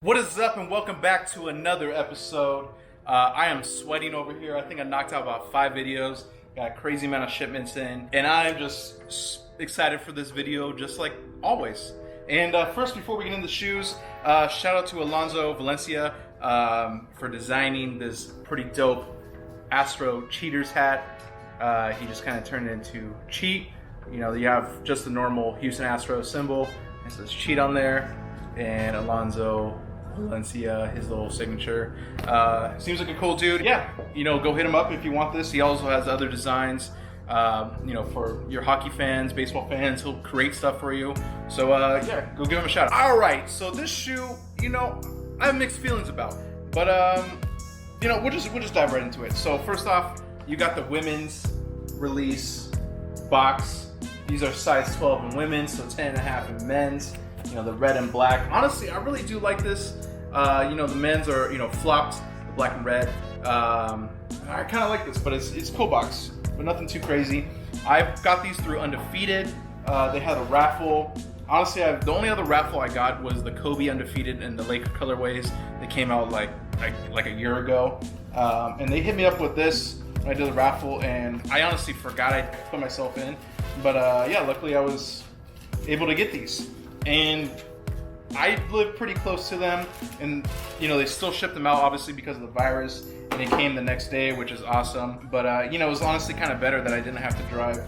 What is up, and welcome back to another episode. I am sweating over here. I think I knocked out about 5 videos, got a crazy amount of shipments in, and I am just excited for this video, just like always. And first, before we get into the shoes, shout out to Alonso Valencia for designing this pretty dope Astro Cheaters hat. He just kind of turned it into Cheat. You know, you have just the normal Houston Astros symbol. It says Cheat on there, and Alonso Valencia, his little signature. Seems like a cool dude. Yeah, you know, go hit him up if you want this. He also has other designs, you know, for your hockey fans, baseball fans. He'll create stuff for you. So yeah, go give him a shout out. All right, so this shoe, you know, I have mixed feelings about, but you know, we'll just dive right into it. So first off, you got the women's release box. These are size 12 in women's, so 10.5 in men's. You know, the red and black. Honestly, I really do like this. You know, the men's are, you know, flopped, the black and red. I kind of like this, but it's cool box, but nothing too crazy. I've got these through Undefeated. They had a raffle. Honestly, the only other raffle I got was the Kobe Undefeated and the Laker colorways. They came out like a year ago, and they hit me up with this when I did the raffle, and I honestly forgot I put myself in. But yeah, luckily I was able to get these. And I live pretty close to them, and you know, they still ship them out obviously because of the virus, and it came the next day, which is awesome. But you know, it was honestly kind of better that I didn't have to drive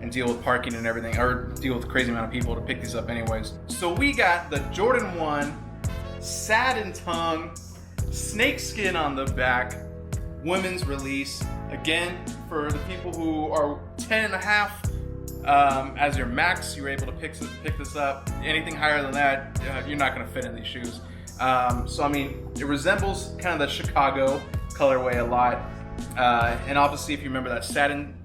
and deal with parking and everything, or deal with a crazy amount of people to pick these up anyways. So we got the Jordan 1 Satin Snake Skin on the back, women's release. Again, for the people who are 10.5 as your max, you were able to pick this up. Anything higher than that, you're not going to fit in these shoes. So I mean, it resembles kind of the Chicago colorway a lot, and obviously if you remember that satin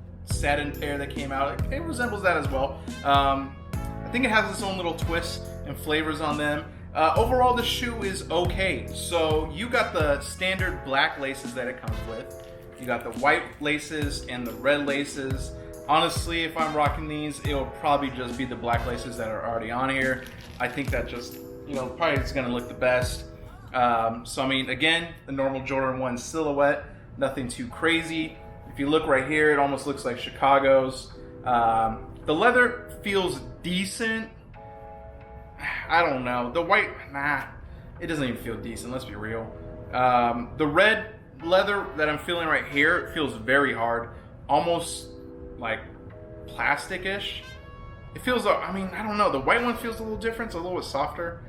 pair that came out, it resembles that as well. I think it has its own little twists and flavors on them. Overall, the shoe is okay. So you got the standard black laces that it comes with. You got the white laces and the red laces. Honestly, if I'm rocking these, it'll probably just be the black laces that are already on here. I think that just, you know, probably is going to look the best. So I mean, again, the normal Jordan 1 silhouette, nothing too crazy. If you look right here, it almost looks like Chicago's. The leather feels decent. I don't know. The white, nah, it doesn't even feel decent, let's be real. The red leather that I'm feeling right here, it feels very hard, almost like plastic-ish. It feels, I mean, I don't know. The white one feels a little different. It's a little bit softer.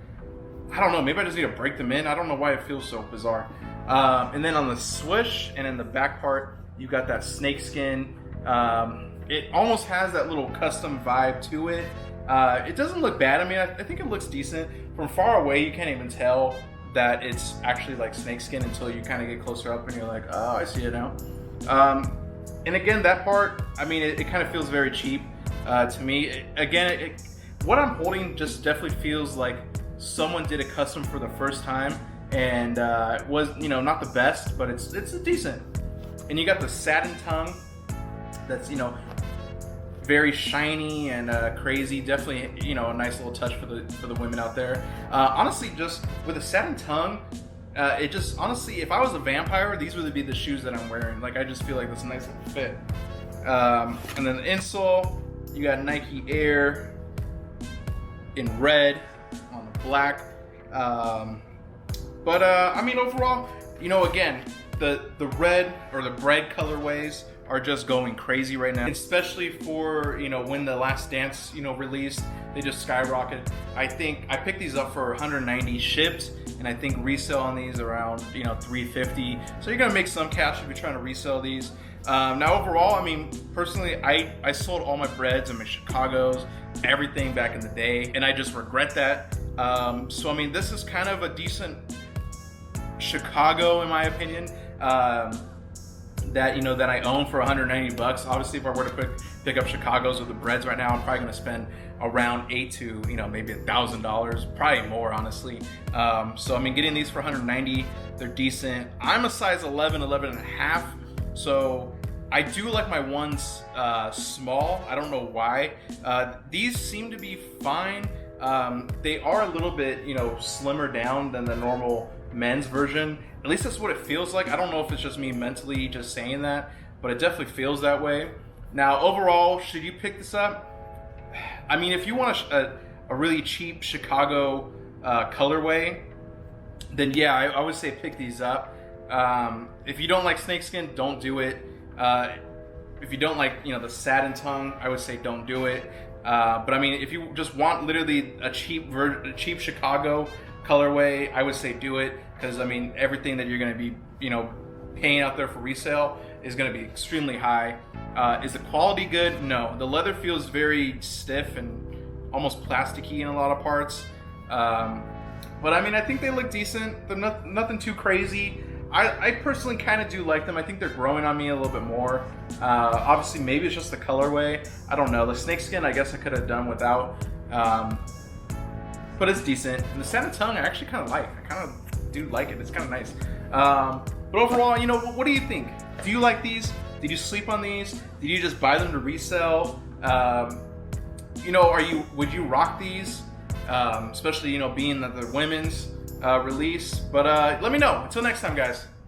I don't know. Maybe I just need to break them in. I don't know why it feels so bizarre. And then on the swoosh and in the back part, you got that snake skin. It almost has that little custom vibe to it. It doesn't look bad. I mean, I think it looks decent. From far away, you can't even tell that it's actually like snake skin until you kind of get closer up and you're like, oh, I see it now. And again, that part, I mean, it kind of feels very cheap to me. Again, what I'm holding just definitely feels like someone did a custom for the first time, and it was, you know, not the best, but it's decent. And you got the satin tongue that's, you know, very shiny and crazy. Definitely, you know, a nice little touch for the women out there. Honestly, just with a satin tongue, it just, honestly, if I was a vampire, these would be the shoes that I'm wearing. Like, I just feel like that's a nice little fit. And then the insole, you got Nike Air in red on the black. But I mean, overall, you know, again, the red or the bread colorways are just going crazy right now, especially for, you know, when the Last Dance, you know, released, they just skyrocketed. I think I picked these up for 190 shipped, and I think resale on these around, you know, 350. So you're gonna make some cash if you're trying to resell these. Now overall, I mean, personally, I sold all my breads and my Chicagos, everything back in the day, and I just regret that. So I mean, this is kind of a decent Chicago in my opinion. That, you know, that I own for 190 bucks. Obviously, if I were to pick up Chicago's or the breads right now, I'm probably gonna spend around $800 to, you know, maybe $1,000, probably more, honestly. So I mean, getting these for 190, they're decent. I'm a size 11 and a half, so I do like my ones small. I don't know why. These seem to be fine. They are a little bit, you know, slimmer down than the normal men's version. At least that's what it feels like. I don't know if it's just me mentally just saying that, but it definitely feels that way. Now, overall, should you pick this up? I mean, if you want a really cheap Chicago colorway, then yeah, I would say pick these up. If you don't like snakeskin, don't do it. If you don't like, you know, the satin tongue, I would say don't do it. But I mean, if you just want literally a cheap Chicago colorway, I would say do it, because I mean, everything that you're going to be, you know, paying out there for resale is going to be extremely high. Is the quality good? No. The leather feels very stiff and almost plasticky in a lot of parts. But I mean, I think they look decent. They're nothing too crazy. I personally kind of do like them. I think they're growing on me a little bit more. Obviously, maybe it's just the colorway. I don't know. The snakeskin, I guess I could have done without. But it's decent. And the satin tongue, I actually kind of like. I kind of do like it. It's kind of nice. But overall, you know, what do you think? Do you like these? Did you sleep on these? Did you just buy them to resell? You know, would you rock these? Especially, you know, being that they're women's release. But let me know. Until next time, guys.